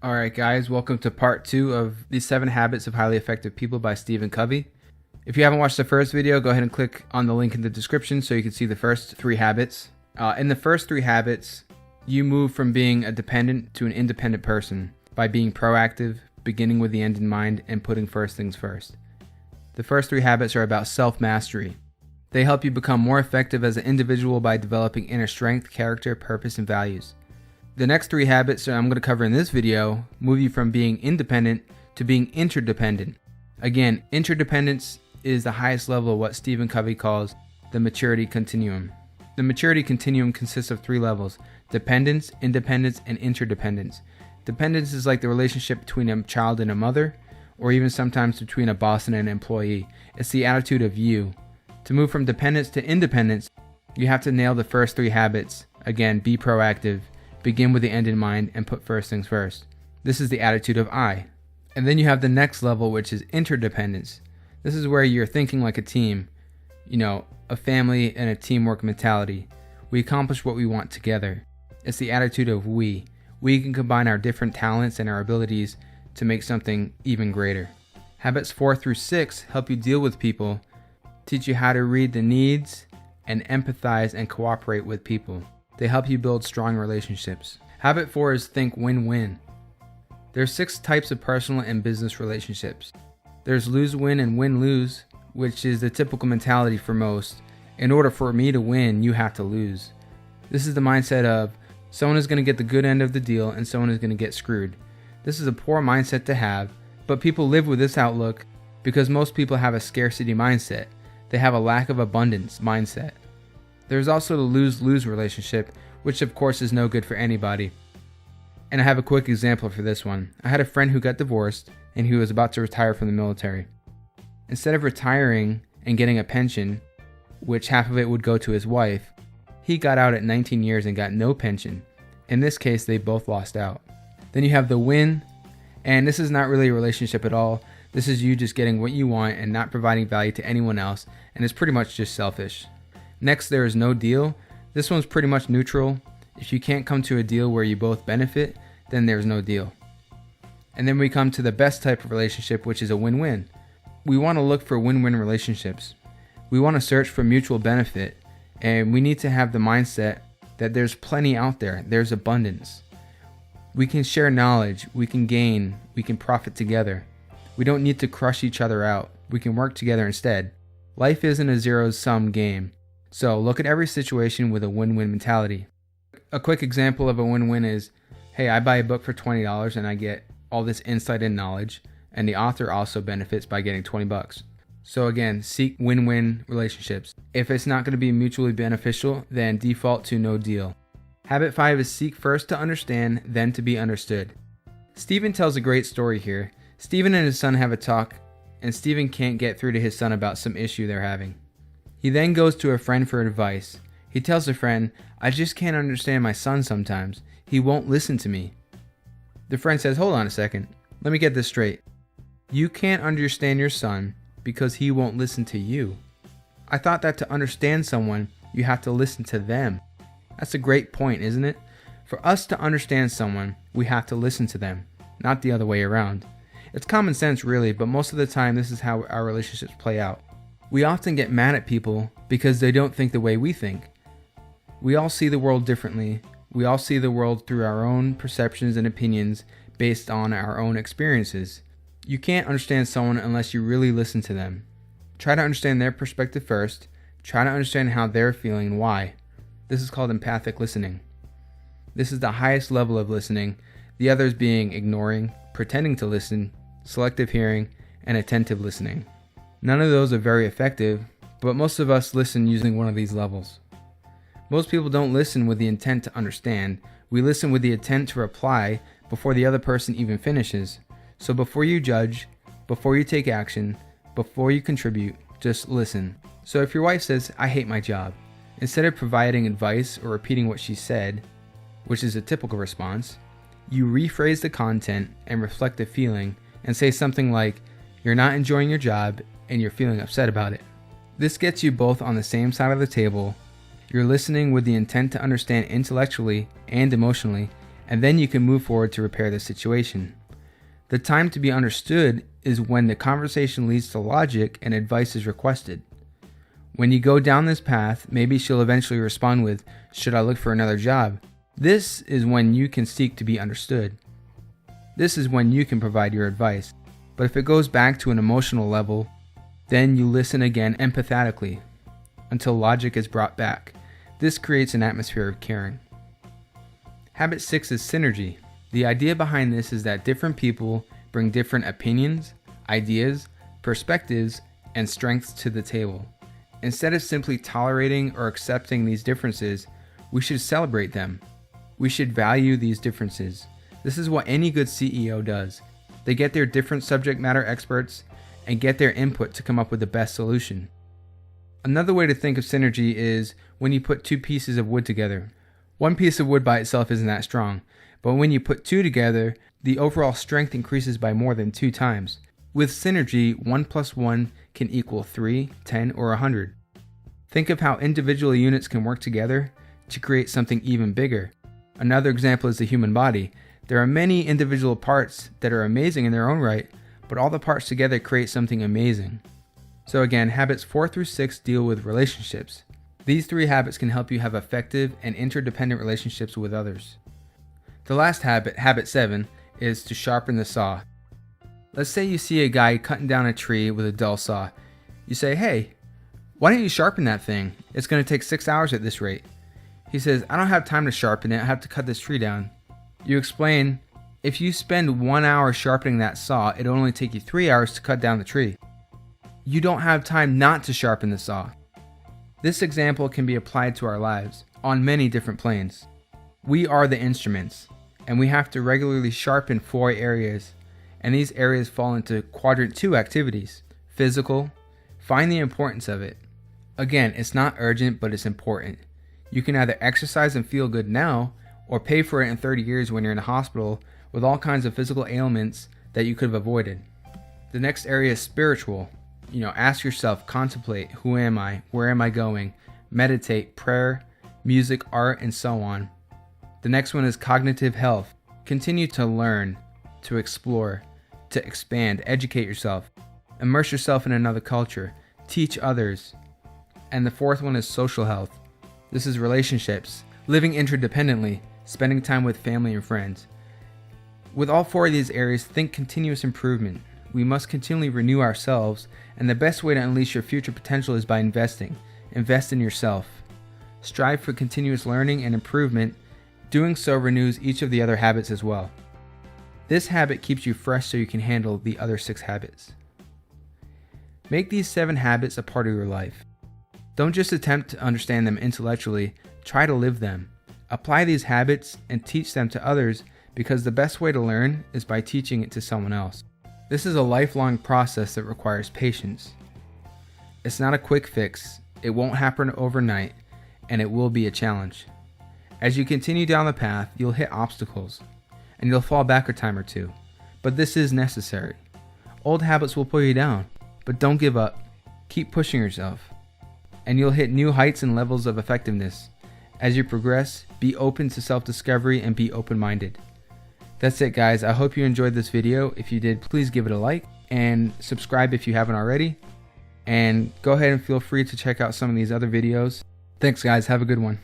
Alright guys, welcome to part 2 of the 7 Habits of Highly Effective People by Covey. If you haven't watched the first video, go ahead and click on the link in the description so you can see the first 3 habits. In the first 3 habits, you move from being a dependent to an independent person by being proactive, beginning with the end in mind, and putting first things first. The first 3 habits are about self-mastery. They help you become more effective as an individual by developing inner strength, character, purpose, and values. The next 3 habits that I'm going to cover in this video move you from being independent to being interdependent. Again, interdependence is the highest level of what Covey calls the maturity continuum. The maturity continuum consists of 3 levels: dependence, independence, and interdependence. Dependence is like the relationship between a child and a mother, or even sometimes between a boss and an employee. It's the attitude of you. To move from dependence to independence, you have to nail the first 3 habits. Again, be proactive, begin with the end in mind, and put first things first. This is the attitude of I. And then you have the next level, which is interdependence. This is where you're thinking like a team, a family and a teamwork mentality. We accomplish what we want together. It's the attitude of we. We can combine our different talents and our abilities to make something even greater. Habits 4 through 6 help you deal with people, teach you how to read the needs, and empathize and cooperate with people. They help you build strong relationships. Habit 4 is think win-win. There's 6 types of personal and business relationships. There's lose-win and win-lose, which is the typical mentality for most. In order for me to win, you have to lose. This is the mindset of someone is going to get the good end of the deal and someone is going to get screwed. This is a poor mindset to have, but people live with this outlook because most people have a scarcity mindset. They have a lack of abundance mindset. There's also the lose-lose relationship, which of course is no good for anybody. And I have a quick example for this one. I had a friend who got divorced and he was about to retire from the military. Instead of retiring and getting a pension, which half of it would go to his wife, he got out at 19 years and got no pension. In this case, they both lost out. Then you have the win, and this is not really a relationship at all. This is you just getting what you want and not providing value to anyone else, and it's pretty much just selfish. Next, there is no deal. This one's pretty much neutral. If you can't come to a deal where you both benefit, then there's no deal. And then we come to the best type of relationship, which is a win-win. We want to look for win-win relationships. We want to search for mutual benefit, and we need to have the mindset that there's plenty out there. There's abundance. We can share knowledge, we can gain, we can profit together. We don't need to crush each other out. We can work together instead. Life isn't a zero-sum game. So look at every situation with a win-win mentality. A quick example of a win-win is, hey, I buy a book for $20 and I get all this insight and knowledge, and the author also benefits by getting $20. So again, seek win-win relationships. If it's not going to be mutually beneficial, then default to no deal. Habit 5 is seek first to understand, then to be understood. Stephen tells a great story here. Stephen and his son have a talk, and Stephen can't get through to his son about some issue they're having. He then goes to a friend for advice. He tells a friend, I just can't understand my son sometimes. He won't listen to me. The friend says, hold on a second. Let me get this straight. You can't understand your son because he won't listen to you. I thought that to understand someone, you have to listen to them. That's a great point, isn't it? For us to understand someone, we have to listen to them, not the other way around. It's common sense really, but most of the time this is how our relationships play out. We often get mad at people because they don't think the way we think. We all see the world differently. We all see the world through our own perceptions and opinions based on our own experiences. You can't understand someone unless you really listen to them. Try to understand their perspective first. Try to understand how they're feeling and why. This is called empathic listening. This is the highest level of listening, the others being ignoring, pretending to listen, selective hearing, and attentive listening. None of those are very effective, but most of us listen using one of these levels. Most people don't listen with the intent to understand. We listen with the intent to reply before the other person even finishes. So before you judge, before you take action, before you contribute, just listen. So if your wife says, I hate my job, instead of providing advice or repeating what she said, which is a typical response, you rephrase the content and reflect the feeling and say something like, you're not enjoying your job and you're feeling upset about it. This gets you both on the same side of the table. You're listening with the intent to understand intellectually and emotionally, and then you can move forward to repair the situation. The time to be understood is when the conversation leads to logic and advice is requested. When you go down this path, maybe she'll eventually respond with, "Should I look for another job?" This is when you can seek to be understood. This is when you can provide your advice. But if it goes back to an emotional level, then you listen again empathetically until logic is brought back. This creates an atmosphere of caring. Habit 6 is synergy. The idea behind this is that different people bring different opinions, ideas, perspectives, and strengths to the table. Instead of simply tolerating or accepting these differences, we should celebrate them. We should value these differences. This is what any good CEO does. They get their different subject matter experts and get their input to come up with the best solution. Another way to think of synergy is when you put two pieces of wood together. One piece of wood by itself isn't that strong, but when you put two together, the overall strength increases by more than 2 times. With synergy, 1 plus 1 can equal 3, 10, or 100. Think of how individual units can work together to create something even bigger. Another example is the human body. There are many individual parts that are amazing in their own right, but all the parts together create something amazing. So again, habits 4 through 6 deal with relationships. These 3 habits can help you have effective and interdependent relationships with others. The last habit, habit 7, is to sharpen the saw. Let's say you see a guy cutting down a tree with a dull saw. You say, "Hey, why don't you sharpen that thing? It's going to take 6 hours at this rate." He says, "I don't have time to sharpen it. I have to cut this tree down." You explain, if you spend 1 hour sharpening that saw, it'll only take you 3 hours to cut down the tree. You don't have time not to sharpen the saw. This example can be applied to our lives on many different planes. We are the instruments, and we have to regularly sharpen 4 areas, and these areas fall into quadrant 2 activities. Physical, find the importance of it. Again, it's not urgent, but it's important. You can either exercise and feel good now, or pay for it in 30 years when you're in a hospital with all kinds of physical ailments that you could have avoided. The next area is spiritual. Ask yourself, contemplate, who am I? Where am I going? Meditate, prayer, music, art, and so on. The next one is cognitive health. Continue to learn, to explore, to expand, educate yourself, immerse yourself in another culture, teach others. And the fourth one is social health. This is relationships, living interdependently, spending time with family and friends. With all 4 of these areas, think continuous improvement. We must continually renew ourselves, and the best way to unleash your future potential is by investing. Invest in yourself. Strive for continuous learning and improvement. Doing so renews each of the other habits as well. This habit keeps you fresh so you can handle the other 6 habits. Make these 7 habits a part of your life. Don't just attempt to understand them intellectually, try to live them. Apply these habits and teach them to others, because the best way to learn is by teaching it to someone else. This is a lifelong process that requires patience. It's not a quick fix, it won't happen overnight, and it will be a challenge. As you continue down the path, you'll hit obstacles, and you'll fall back a time or 2. But this is necessary. Old habits will pull you down, but don't give up. Keep pushing yourself, and you'll hit new heights and levels of effectiveness. As you progress, be open to self-discovery and be open-minded. That's it, guys. I hope you enjoyed this video. If you did, please give it a like and subscribe if you haven't already. And go ahead and feel free to check out some of these other videos. Thanks, guys. Have a good one.